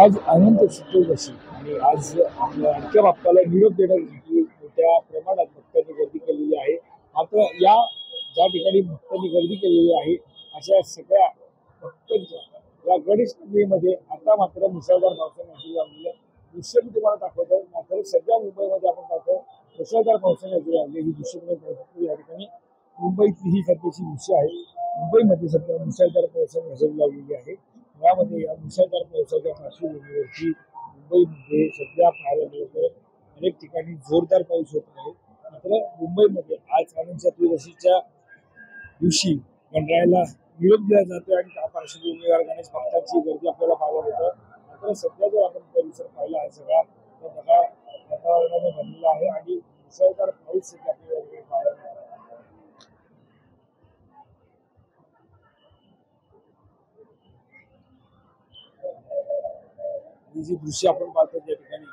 आज अनंत चतुर्दशी आणि आज आपल्या लाडक्या बाप्पाला निरोप देण्यासाठी मोठ्या प्रमाणात भक्तांनी गर्दी केलेली आहे. मात्र ज्या ठिकाणी भक्तांनी गर्दी केलेली आहे अशा सगळ्या भक्तांच्या या गणेश नगरीमध्ये आता मात्र मुसळधार पावसाने हजेरी लावलेली आहे. दृश्य मी तुम्हाला दाखवतो. मात्र सध्या मुंबईमध्ये आपण पाहतो मुसळधार पावसाने हजेरी लावली. ही दृश्य तुम्ही पाहू शकतो. या ठिकाणी मुंबईतली ही सध्याची दृश्य आहे. मुंबईमध्ये सध्या मुसळधार पावसाने हजेरी लावलेली आहे. यामध्ये या मुसळधार पावसाच्या पार्श्वभूमीवरती मुंबईमध्ये सध्या पाहायला मिळतं अनेक ठिकाणी जोरदार पाऊस होत आहे. मात्र मुंबईमध्ये आज अनंत चतुर्दशीच्या दिवशी गणरायाला निरोप दिला जातो आणि त्या पार्श्वभूमीवर गणेश भक्तांची गर्दी आपल्याला पाहायला मिळतं. मात्र सध्या जर आपण परिसर पाहिला आहे सगळा तर ढगाळ वातावरणाने भरलेला आहे आणि मुसळधार पाऊस सध्या आपल्याला पाहायला मिळतो. ही जी दृश्य आपण पाहतो त्या ठिकाणी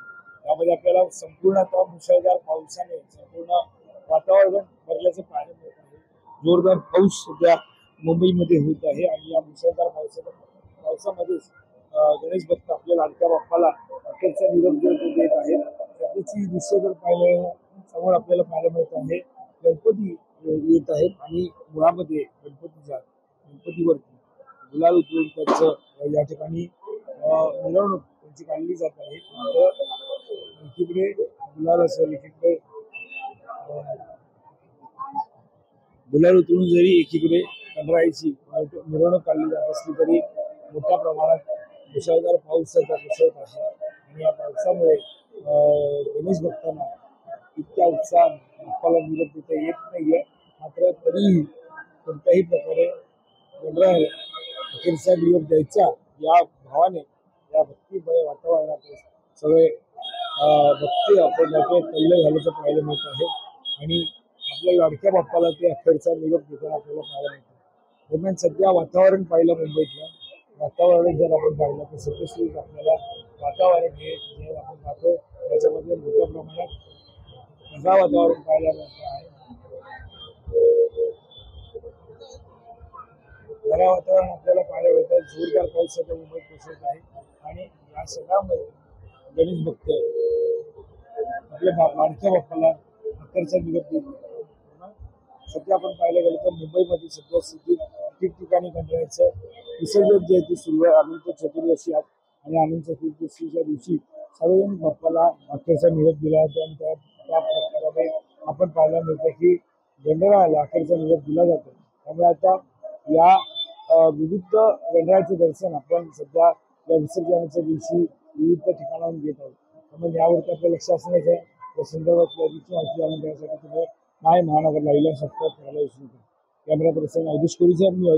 त्यामध्ये आपल्याला संपूर्ण आता मुसळधार पावसाने संपूर्ण वातावरण भरल्याचं पाहायला मिळत आहे. जोरदार पाऊस सध्या मुंबईमध्ये होत आहे आणि या मुसळधार पावसामध्येच गणेश भक्त आपल्या लाडक्या बाप्पाला अखेरचा निरोप देत आहेत. सध्याची दृश्य जर पाहिलं समोर आपल्याला पाहायला मिळत आहे गणपती येत आहेत आणि मुळामध्ये गणपतीवरती गुलाल उतरून त्यांचं या ठिकाणी मिरवणूक त्यांची काढली जात आहे. मात्र एकीकडे गुलाल असेल एकीकडे गुलाल उतरून जरी एकीकडे गणरायाची मिरवणूक काढली जात असली तरी मोठ्या प्रमाणात मुसळधार पाऊस सध्या कोसळत आहे आणि या पावसामुळे गणेश भक्तांना इतक्या उत्साहात बाप्पाला निरोप देता येत नाहीये. मात्र तरीही कोणत्याही प्रकारे गणरायाला अखेरचा निरोप द्यायचा या भावाने या भक्तिमय वातावरणात सगळे भक्ती आपण तल्लीन झाल्याचं पाहायला मिळत आहे आणि आपल्या लाडक्या बाप्पाला ते अखेरचा निरोप देताना आपल्याला पाहायला मिळतं. दरम्यान सध्या वातावरण पाहिलं मुंबईतलं वातावरण जर आपण पाहिलं तर सत्यशील आपल्याला वातावरण हे जे आपण पाहतो त्याच्यामध्ये मोठ्या प्रमाणात ढगाळ वातावरण पाहायला मिळतं आहे. ढगाळ वातावरण आपल्याला पाहायला मिळतं. जोरदार पाऊस सध्या मुंबईत कोसळत आहे आणि या सगळ्यामध्ये गणेश भक्त आपल्या लाडक्या बाप्पाला अखेरचा निरोप देत सध्या आपण पाहायला गेलं तर मुंबईमध्ये सध्या स्थिती ठिकठिकाणी गणरायाचं विसर्जन जे आहे ते सुरू आहे. अनंत चतुर्दशी आणि अनंत चतुर्दशीच्या दिवशी सार्वजनिक बाप्पाला अखेरचा निरोप दिला जातो आणि त्या प्रकारे आपण पाहायला मिळतं की गणरायाला अखेरचा निरोप दिला जातो. त्यामुळे आता या विविध गणरायाचं दर्शन आपण सध्या या विसर्जनाच्या दिवशी विविध ठिकाणाहून घेत आहोत. त्यामुळे यावरती आपलं लक्ष असण्याच आहे. या संदर्भात माहिती जाणून घेण्यासाठी तुम्ही महानगर लाईव्हला सबस्क्राईब करायला विसरू नका. कॅमेरा पर्सन अवधेश कोळीचा मी